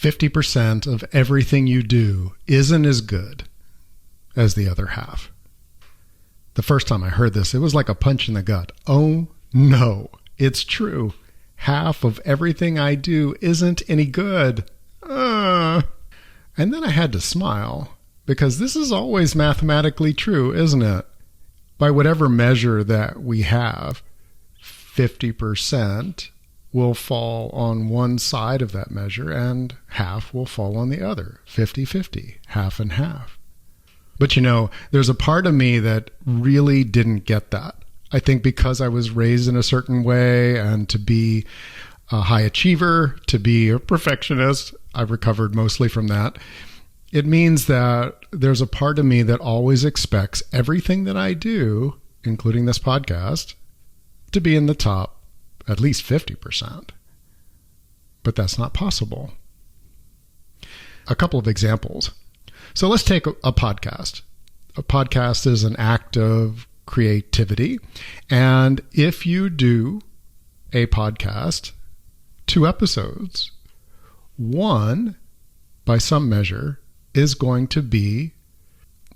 50% of everything you do isn't as good as the other half. The first time I heard this, it was like a punch in the gut. Oh no, it's true. Half of everything I do isn't any good. And then I had to smile, because this is always mathematically true, isn't it? By whatever measure that we have, 50% will fall on one side of that measure and half will fall on the other. 50-50, half and half. But there's a part of me that really didn't get that. I think because I was raised in a certain way, and to be a high achiever, to be a perfectionist, I've recovered mostly from that. It means that there's a part of me that always expects everything that I do, including this podcast, to be in the top at least 50%. But that's not possible. A couple of examples. So let's take a podcast. A podcast is an act of creativity. And if you do a podcast, 2 episodes, one, by some measure, is going to be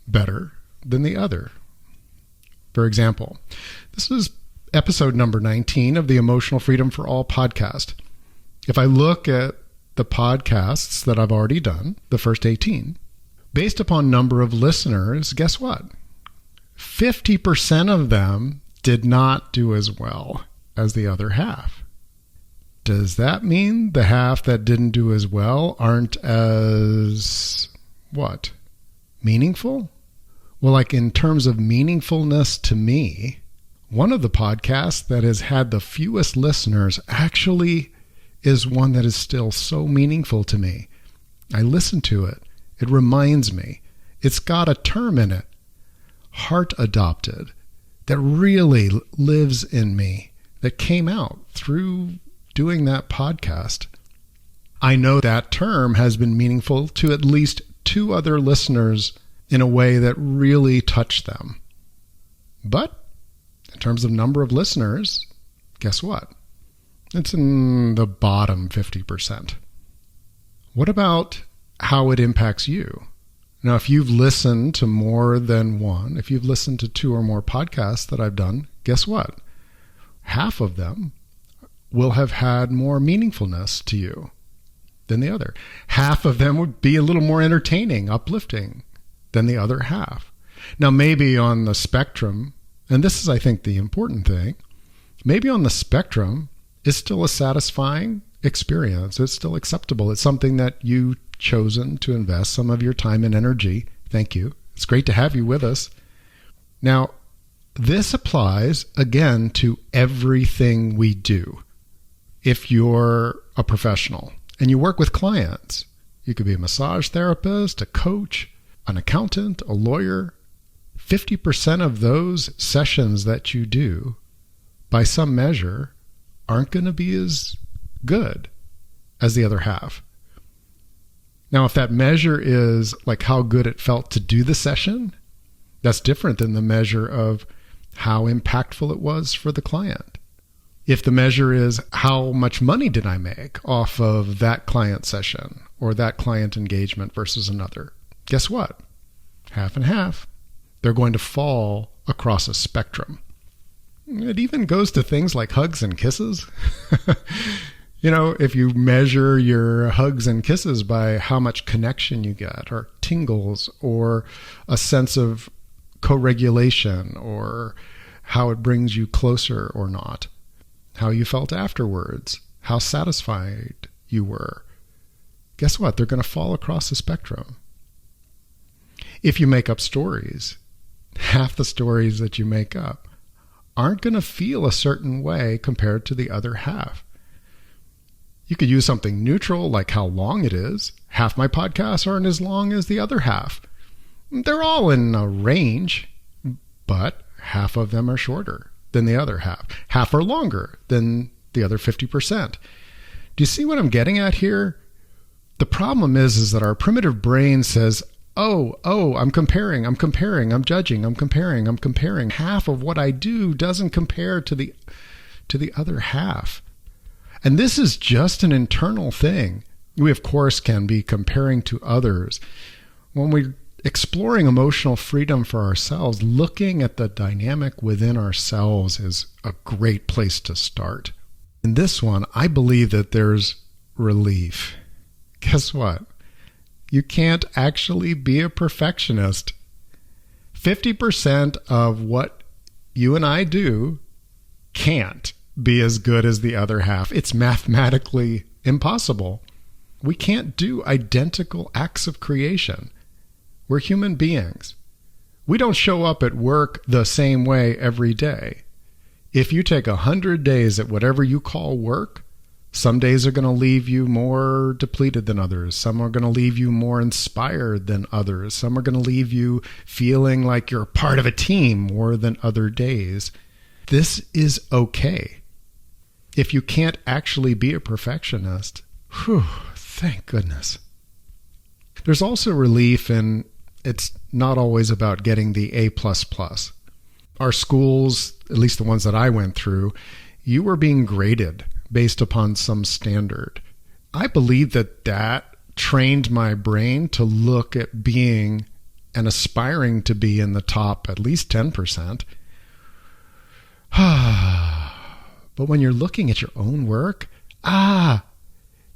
better than the other. For example, this is episode number 19 of the Emotional Freedom for All podcast. If I look at the podcasts that I've already done, the first 18, based upon number of listeners, guess what? 50% of them did not do as well as the other half. Does that mean the half that didn't do as well aren't as, meaningful? Well, like in terms of meaningfulness to me, one of the podcasts that has had the fewest listeners actually is one that is still so meaningful to me. I listen to it. It reminds me. It's got a term in it, heart adopted, that really lives in me, that came out through doing that podcast. I know that term has been meaningful to at least 2 other listeners in a way that really touched them. But in terms of number of listeners, guess what? It's in the bottom 50%. What about how it impacts you? Now, if you've listened to more than one, if you've listened to 2 or more podcasts that I've done, guess what? Half of them will have had more meaningfulness to you than the other. Half of them would be a little more entertaining, uplifting than the other half. Now, maybe on the spectrum, and this is, I think, the important thing, maybe on the spectrum, it's still a satisfying experience. It's still acceptable. It's something that you've chosen to invest some of your time and energy. Thank you. It's great to have you with us. Now, this applies, again, to everything we do. If you're a professional and you work with clients, you could be a massage therapist, a coach, an accountant, a lawyer. 50% of those sessions that you do, by some measure, aren't going to be as good as the other half. Now, if that measure is like how good it felt to do the session, that's different than the measure of how impactful it was for the client. If the measure is how much money did I make off of that client session or that client engagement versus another, guess what? Half and half. They're going to fall across a spectrum. It even goes to things like hugs and kisses. If you measure your hugs and kisses by how much connection you get, or tingles, or a sense of co-regulation, or how it brings you closer or not, how you felt afterwards, how satisfied you were, guess what? They're going to fall across the spectrum. If you make up stories, half the stories that you make up aren't going to feel a certain way compared to the other half. You could use something neutral, like how long it is. Half my podcasts aren't as long as the other half. They're all in a range, but half of them are shorter than the other half. Half are longer than the other 50%. Do you see what I'm getting at here? The problem is that our primitive brain says, I'm comparing, I'm judging, I'm comparing. Half of what I do doesn't compare to the other half. And this is just an internal thing. We, of course, can be comparing to others. When we're exploring emotional freedom for ourselves, looking at the dynamic within ourselves is a great place to start. In this one, I believe that there's relief. Guess what? You can't actually be a perfectionist. 50% of what you and I do can't be as good as the other half. It's mathematically impossible. We can't do identical acts of creation. We're human beings. We don't show up at work the same way every day. If you take 100 days at whatever you call work, some days are going to leave you more depleted than others. Some are going to leave you more inspired than others. Some are going to leave you feeling like you're part of a team more than other days. This is okay. If you can't actually be a perfectionist, thank goodness. There's also relief in it's not always about getting the A++. Our schools, at least the ones that I went through, you were being graded based upon some standard. I believe that trained my brain to look at being and aspiring to be in the top at least 10%. But when you're looking at your own work,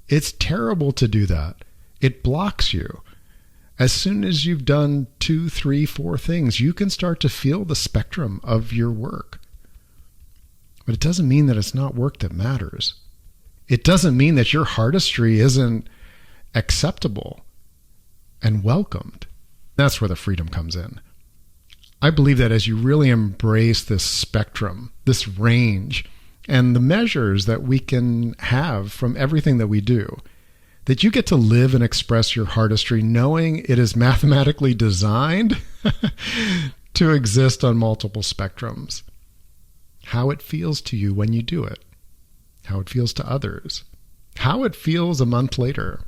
it's terrible to do that. It blocks you. As soon as you've done 2, 3, 4 things, you can start to feel the spectrum of your work. But it doesn't mean that it's not work that matters. It doesn't mean that your artistry isn't acceptable and welcomed. That's where the freedom comes in. I believe that as you really embrace this spectrum, this range, and the measures that we can have from everything that we do, that you get to live and express your artistry knowing it is mathematically designed to exist on multiple spectrums. How it feels to you when you do it, how it feels to others, how it feels a month later,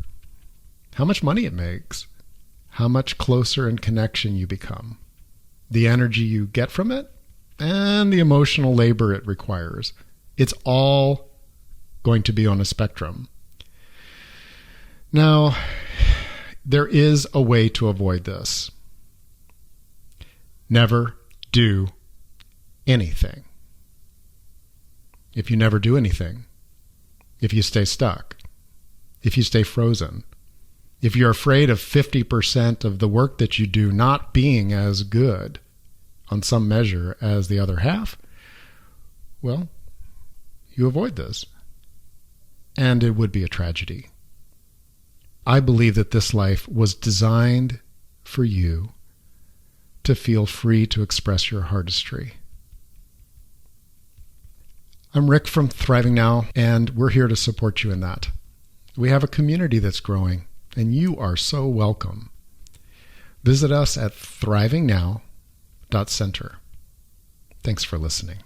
how much money it makes, how much closer in connection you become, the energy you get from it, and the emotional labor it requires. It's all going to be on a spectrum. Now, there is a way to avoid this. Never do anything. If you never do anything, if you stay stuck, if you stay frozen, if you're afraid of 50% of the work that you do not being as good on some measure as the other half, well, you avoid this. And it would be a tragedy. I believe that this life was designed for you to feel free to express your artistry. I'm Rick from Thriving Now, and we're here to support you in that. We have a community that's growing, and you are so welcome. Visit us at thrivingnow.center. Thanks for listening.